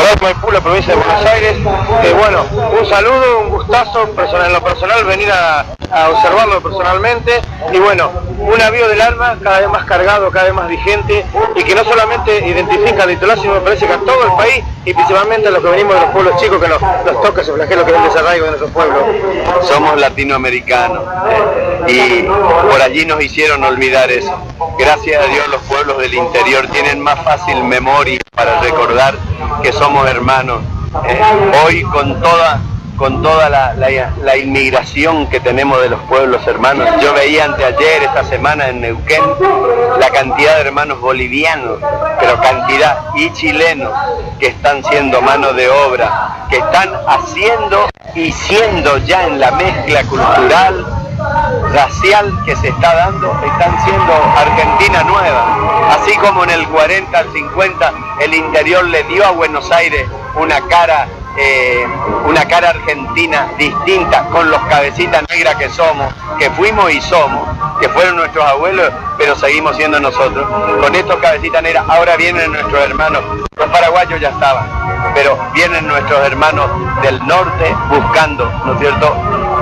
ciudad de Maipú, la provincia de Buenos Aires. Bueno, un saludo, un gustazo en lo personal venir a observarlo personalmente, y bueno, un avión del alma cada vez más cargado, cada vez más vigente, y que no solamente identifica a Litoral, sino me parece que a todo el país, y principalmente a los que venimos de los pueblos chicos, que nos toca ese flagelo que es el desarraigo de nuestro pueblo. Somos latinoamericanos, y por allí nos hicieron olvidar eso. Gracias a Dios los pueblos del interior tienen más fácil memoria para recordar que somos hermanos. Hoy con toda la inmigración que tenemos de los pueblos hermanos, yo veía anteayer, esta semana en Neuquén, la cantidad de hermanos bolivianos, pero cantidad, y chilenos, que están siendo mano de obra, que están haciendo y siendo ya en la mezcla cultural, racial que se está dando, están siendo Argentina nueva. Así como en el 40 al 50 el interior le dio a Buenos Aires una cara argentina distinta, con los cabecitas negras que somos, que fuimos y somos, que fueron nuestros abuelos, pero seguimos siendo nosotros. Con estos cabecitas negras ahora vienen nuestros hermanos, los paraguayos ya estaban, pero vienen nuestros hermanos del norte buscando, ¿no es cierto?,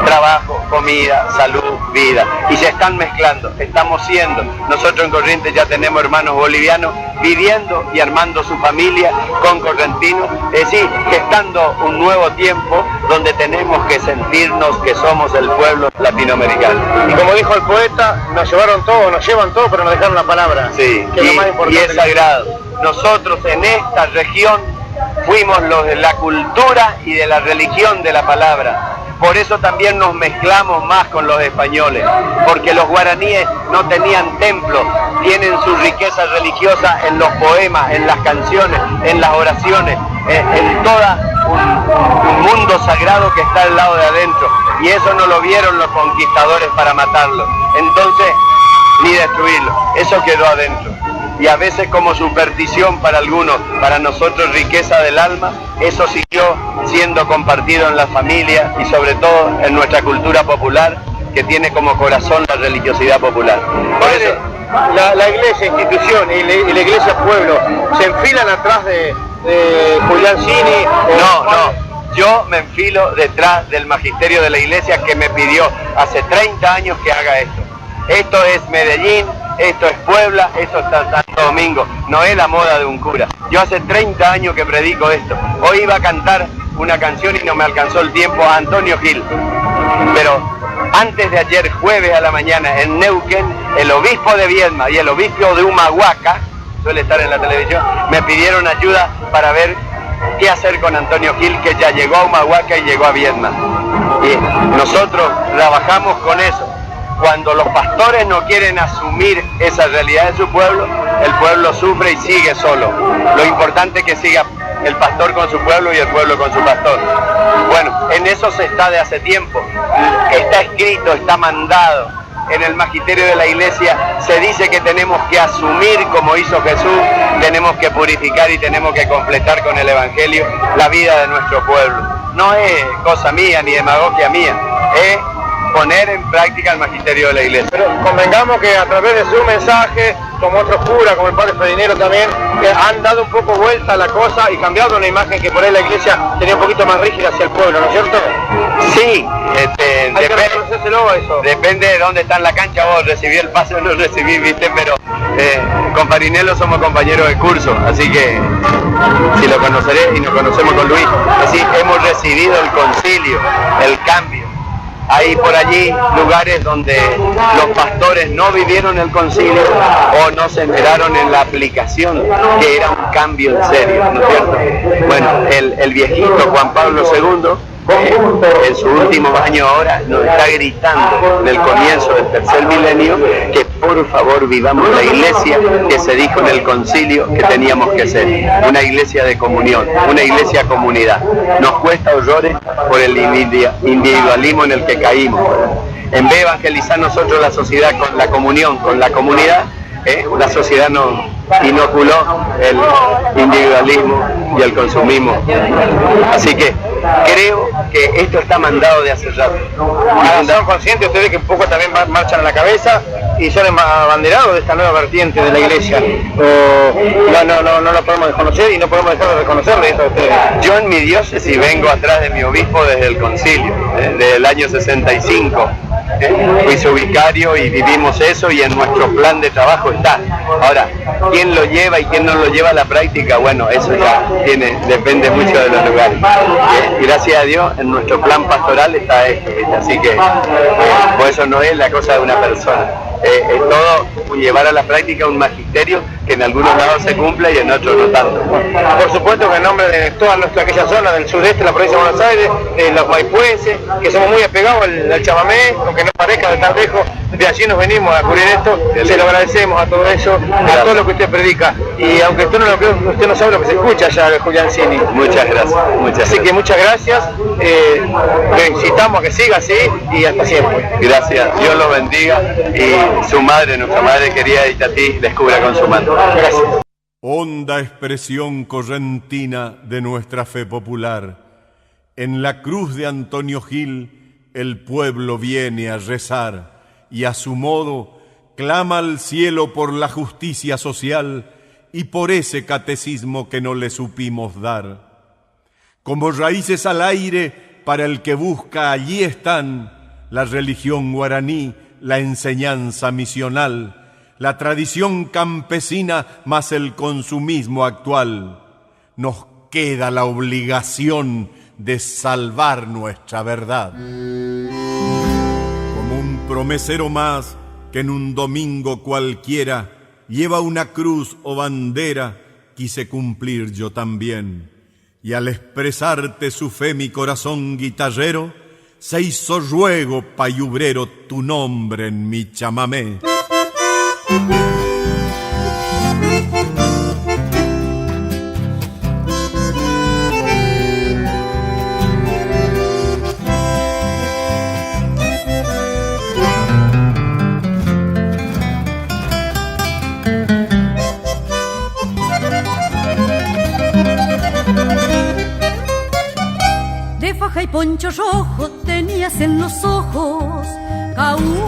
trabajo, comida, salud, vida, y se están mezclando, estamos siendo, nosotros en Corrientes ya tenemos hermanos bolivianos viviendo y armando su familia con correntinos, es decir, gestando un nuevo tiempo donde tenemos que sentirnos que somos el pueblo latinoamericano. Y como dijo el poeta, nos llevaron todo, nos llevan todo, pero nos dejaron la palabra. Sí, que es lo más importante, y es sagrado. Nosotros en esta región fuimos los de la cultura y de la religión de la palabra. Por eso también nos mezclamos más con los españoles, porque los guaraníes no tenían templos, tienen su riqueza religiosa en los poemas, en las canciones, en las oraciones, en todo un mundo sagrado que está al lado de adentro, y eso no lo vieron los conquistadores para matarlo, entonces, ni destruirlo, eso quedó adentro. Y a veces como superstición para algunos, para nosotros riqueza del alma, eso siguió siendo compartido en la familia y sobre todo en nuestra cultura popular, que tiene como corazón la religiosidad popular. Por eso, la iglesia institución y la iglesia pueblo, ¿se enfilan atrás de Julián Cini? No, yo me enfilo detrás del magisterio de la iglesia, que me pidió hace 30 años que haga esto. Esto es Medellín, esto es Puebla, esto es Santo Domingo, no es la moda de un cura. Yo hace 30 años que predico esto. Hoy iba a cantar una canción y no me alcanzó el tiempo a Antonio Gil. Pero antes de ayer, jueves a la mañana, en Neuquén, el obispo de Viedma y el obispo de Humahuaca, suele estar en la televisión, me pidieron ayuda para ver qué hacer con Antonio Gil, que ya llegó a Humahuaca y llegó a Viedma. Y nosotros trabajamos con eso. Cuando los pastores no quieren asumir esa realidad de su pueblo, el pueblo sufre y sigue solo. Lo importante es que siga el pastor con su pueblo y el pueblo con su pastor. Bueno, en eso se está de hace tiempo. Está escrito, está mandado. En el magisterio de la iglesia se dice que tenemos que asumir, como hizo Jesús, tenemos que purificar y tenemos que completar con el evangelio la vida de nuestro pueblo. No es cosa mía ni demagogia mía, es poner en práctica el magisterio de la iglesia. Pero convengamos que a través de su mensaje, como otros curas, como el padre Fredinero también, que han dado un poco vuelta a la cosa y cambiado una imagen que por ahí la iglesia tenía un poquito más rígida hacia el pueblo, ¿no es cierto? Sí, depende de dónde está en la cancha vos, recibí el pase o no recibí, viste, pero con Farinello somos compañeros de curso, así que si lo conoceré y nos conocemos con Luis, así hemos recibido el concilio, el cambio. Hay por allí lugares donde los pastores no vivieron el concilio o no se enteraron en la aplicación que era un cambio en serio, ¿no es cierto? Bueno, el viejito Juan Pablo II, en su último año ahora, nos está gritando en el comienzo del tercer milenio que por favor vivamos la iglesia que se dijo en el concilio que teníamos que ser, una iglesia de comunión, una iglesia comunidad. Nos cuesta horrores por el individualismo en el que caímos. En vez de evangelizar nosotros la sociedad con la comunión, con la comunidad, la sociedad no inoculó el individualismo y el consumismo. Así que creo que esto está mandado de hace rato. ¿Son conscientes ustedes que un poco también marchan a la cabeza y son abanderados de esta nueva vertiente de la iglesia? ¿O no lo podemos desconocer y no podemos dejar de reconocerle eso a ustedes? Yo en mi diócesis vengo atrás de mi obispo desde el concilio, desde el año 65. Fui su vicario y vivimos eso, y en nuestro plan de trabajo está. Ahora, quién lo lleva y quién no lo lleva a la práctica, bueno, eso ya depende mucho de los lugares. Gracias a Dios, en nuestro plan pastoral está esto, ¿viste? Así que por eso no es la cosa de una persona. Es todo llevar a la práctica un magisterio que en algunos lados se cumple y en otros no tanto. Por supuesto que en nombre de toda aquella zona del sudeste de la provincia de Buenos Aires, los maipuenses, que somos muy apegados al chamamé, aunque no parezca de tan lejos, de allí nos venimos a cubrir esto, se lo agradecemos a todo eso, a todo lo que usted predica. Y aunque usted no lo cree, usted no sabe lo que se escucha allá de Julián Cini. Muchas gracias. Así que muchas gracias, le incitamos a que siga así y hasta siempre. Gracias, Dios lo bendiga y su madre, nuestra madre querida Itatí, descubra con su mano. Gracias. Honda expresión correntina de nuestra fe popular. En la cruz de Antonio Gil el pueblo viene a rezar y a su modo clama al cielo por la justicia social y por ese catecismo que no le supimos dar. Como raíces al aire para el que busca, allí están la religión guaraní, la enseñanza misional, la tradición campesina más el consumismo actual. Nos queda la obligación de salvar nuestra verdad. Como un promesero más que en un domingo cualquiera lleva una cruz o bandera, quise cumplir yo también. Y al expresarte su fe mi corazón guitarrero, se hizo ruego payubrero tu nombre en mi chamamé. De faja y poncho rojo tenías en los ojos Caureí.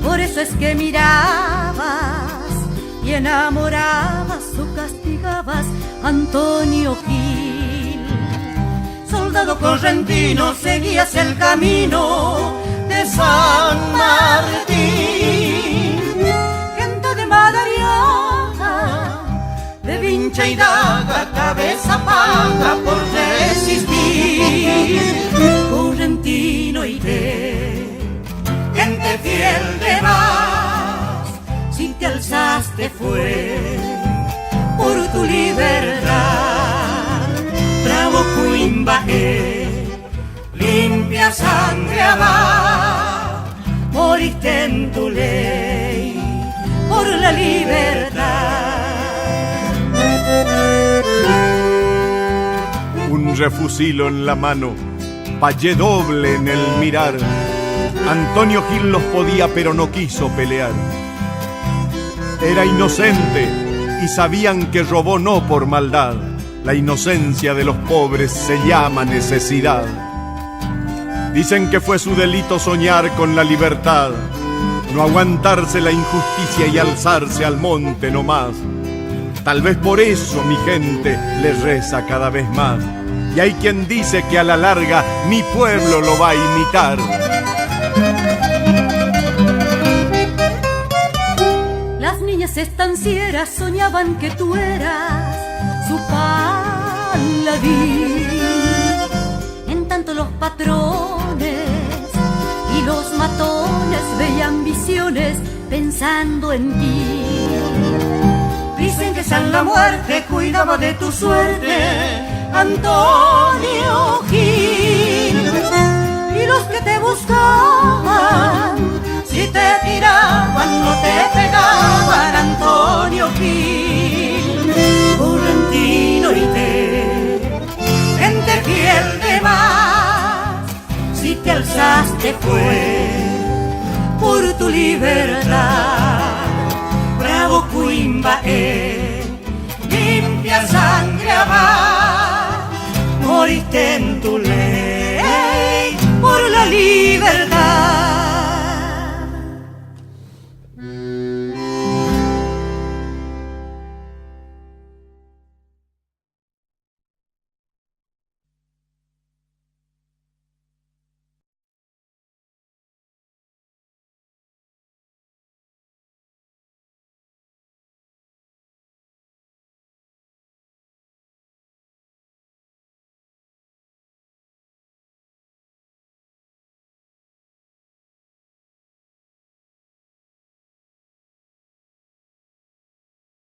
Por eso es que mirabas y enamorabas o castigabas a Antonio Gil. Soldado correntino, seguías el camino de San Martín. Gente de Madariaga, de vincha y daga, cabeza paga por resistir. Correntino iré, gente fiel de más, si te alzaste fue por tu libertad. Bravo Cuimbaé, limpia sangre abajo, moriste en tu ley por la libertad. Un refusilo en la mano, payé doble en el mirar. Antonio Gil los podía pero no quiso pelear. Era inocente y sabían que robó no por maldad. La inocencia de los pobres se llama necesidad. Dicen que fue su delito soñar con la libertad, no aguantarse la injusticia y alzarse al monte nomás. Tal vez por eso mi gente le reza cada vez más. Y hay quien dice que a la larga mi pueblo lo va a imitar. Las niñas estancieras soñaban que tú eras su paladín. En tanto los patrones y los matones veían visiones pensando en ti. Dicen que San la Muerte cuidaba de tu suerte, Antonio Gil. Y los que te buscaban, si te tiraban, no te pegaban, Antonio Gil. Correntino y te, gente fiel de más, si te alzaste fue por tu libertad. bravo Cuimbaé, limpia sangre amar, moriste en tu ley.